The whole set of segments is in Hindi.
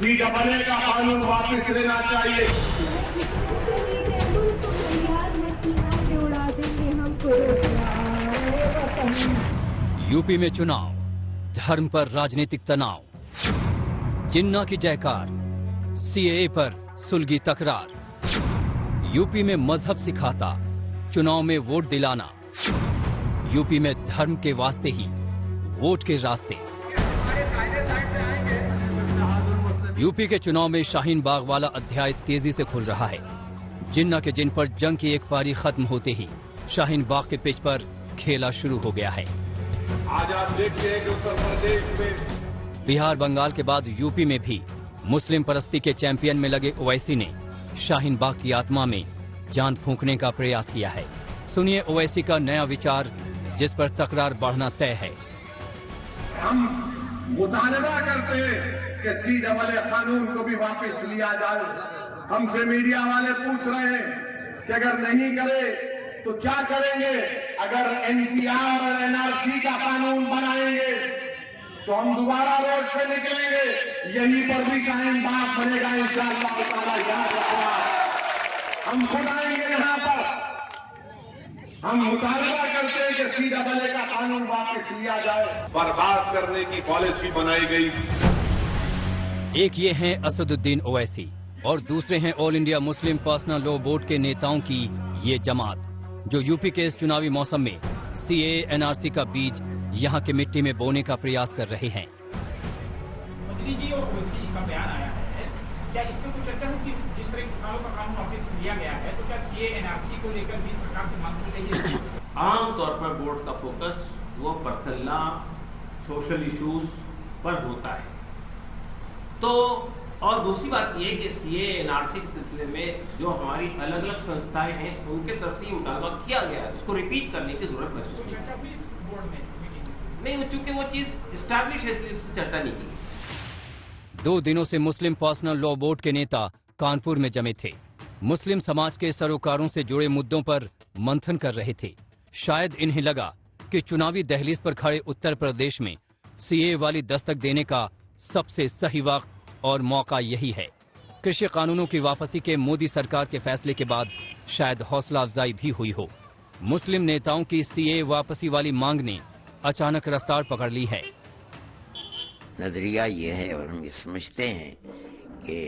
CAA का कानून वापस लेना चाहिए। यूपी में चुनाव, धर्म पर राजनीतिक तनाव, जिन्ना की जयकार, CAA पर सुलगी तकरार। यूपी में मजहब सिखाता, चुनाव में वोट दिलाना। यूपी में धर्म के वास्ते ही वोट के रास्ते। यूपी के चुनाव में शाहीन बाग वाला अध्याय तेजी से खुल रहा है। जिन्ना के जिन पर जंग की एक पारी खत्म होते ही शाहीन बाग के पिच पर खेला शुरू हो गया है। आज आप देखते हैं कि उत्तर प्रदेश में, बिहार बंगाल के बाद यूपी में भी मुस्लिम परस्ती के चैंपियन में लगे ओवैसी ने शाहीन बाग की आत्मा में जान फूंकने का प्रयास किया है। सुनिए ओवैसी का नया विचार, जिस पर तकरार बढ़ना तय है। हम मुतालबा करते हैं कि CAA कानून को भी वापस लिया जाए। हमसे मीडिया वाले पूछ रहे हैं कि अगर नहीं करे तो क्या करेंगे। अगर NPR और NRC का कानून बनाएंगे तो हम दोबारा रोड पे निकलेंगे। यहीं पर भी शाहीन बाग बनेगा इंशाअल्लाह ताला, याद रखना। हम खुद आएंगे यहाँ पर। हम मुतालबा करते हैं कि CAA का कानून वापस लिया जाए। बर्बाद करने की पॉलिसी बनाई गई। एक ये हैं असदुद्दीन ओवैसी और दूसरे हैं all India Muslim personal law board के नेताओं की ये जमात, जो यूपी के इस चुनावी मौसम में CAA NRC का बीज यहाँ की मिट्टी में बोने का प्रयास कर रहे हैं। मोदी जी और ओवैसी का बयान आया है, क्या इसमें कुछ चर्चा होगी? जिस तरह किसानों का कानून वापस लिया गया है, तो क्या CAA NRC को लेकर भी सरकार से मांग की गई है? आमतौर पर बोर्ड का फोकस वो पर्सनल लॉ, सोशल इश्यूज पर होता है। तो और दूसरी बात यह कि CAA NRC के सिलसिले में जो हमारी अलग अलग संस्थाएं हैं, उनके तरफ से मुतालबा किया गया है, उसको रिपीट करने की जरूरत महसूस नहीं, चूंकि वो चीज एस्टैब्लिश है, इसलिए उससे चर्चा नहीं की। 2 दिनों से मुस्लिम पर्सनल लॉ बोर्ड के नेता कानपुर में जमे थे। मुस्लिम समाज के सरोकारों से जुड़े मुद्दों पर मंथन कर रहे थे। शायद इन्हें लगा कि चुनावी दहलीज पर खड़े उत्तर प्रदेश में CAA वाली दस्तक देने का सबसे सही वक्त और मौका यही है। कृषि कानूनों की वापसी के मोदी सरकार के फैसले के बाद शायद हौसला अफजाई भी हुई हो। मुस्लिम नेताओं की CAA वापसी वाली मांग ने अचानक रफ्तार पकड़ ली है। नजरिया ये है और हम ये समझते हैं कि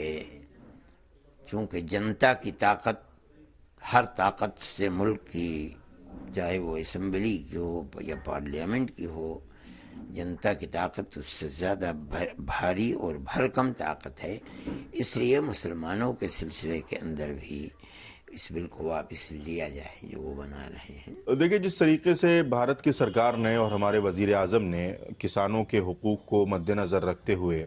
चूंकि जनता की ताकत हर ताकत से मुल्क की, चाहे वो असेंबली की हो या पार्लियामेंट की हो, जनता की ताकत उससे ज़्यादा भारी और भरकम ताकत है। इसलिए मुसलमानों के सिलसिले के अंदर भी इस बिल को वापस लिया जाए जो वो बना रहे हैं। देखिए, जिस तरीके से भारत की सरकार ने और हमारे वजीर आज़म ने किसानों के हुकूक को मद्देनज़र रखते हुए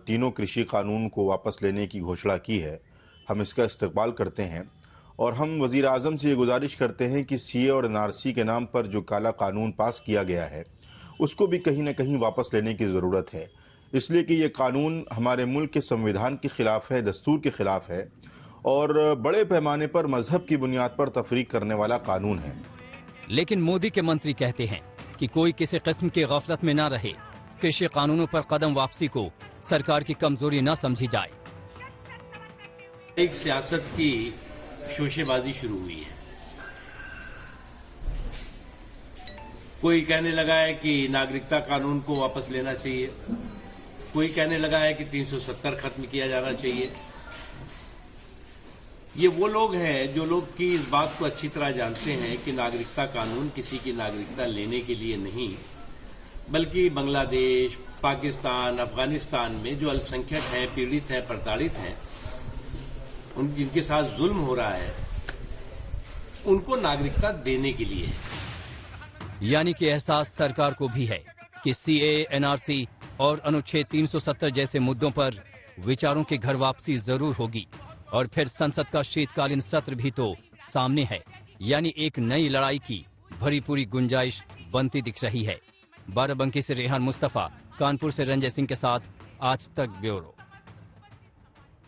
तीनों कृषि कानून को वापस लेने की घोषणा की है, हम इसका इस्तकबाल करते हैं। और हम वजीर आज़म से ये गुजारिश करते हैं कि CAA और NRC के नाम पर जो काला कानून पास किया गया है, उसको भी कहीं ना कहीं वापस लेने की ज़रूरत है। इसलिए कि ये कानून हमारे मुल्क के संविधान के ख़िलाफ़ है, दस्तूर के ख़िलाफ़ है और बड़े पैमाने पर मजहब की बुनियाद पर तफरीक करने वाला कानून है। लेकिन मोदी के मंत्री कहते हैं कि कोई किसी किस्म की गफलत में न रहे, कृषि कानूनों पर कदम वापसी को सरकार की कमजोरी न समझी जाए। एक सियासत की शोशेबाजी शुरू हुई है। कोई कहने लगा है कि नागरिकता कानून को वापस लेना चाहिए, कोई कहने लगा है कि 370 खत्म किया जाना चाहिए। ये वो लोग हैं जो लोग की इस बात को अच्छी तरह जानते हैं कि नागरिकता कानून किसी की नागरिकता लेने के लिए नहीं, बल्कि बांग्लादेश, पाकिस्तान, अफगानिस्तान में जो अल्पसंख्यक हैं, पीड़ित हैं, प्रताड़ित हैं, जिनके साथ जुल्म हो रहा है, उनको नागरिकता देने के लिए। यानी कि एहसास सरकार को भी है कि CAA NRC और अनुच्छेद 370 जैसे मुद्दों पर विचारों की घर वापसी जरूर होगी। और फिर संसद का शीतकालीन सत्र भी तो सामने है। यानी एक नई लड़ाई की भरी पूरी गुंजाइश बनती दिख रही है। बाराबंकी से रेहान मुस्तफा, कानपुर से रंजय सिंह के साथ आज तक ब्यूरो।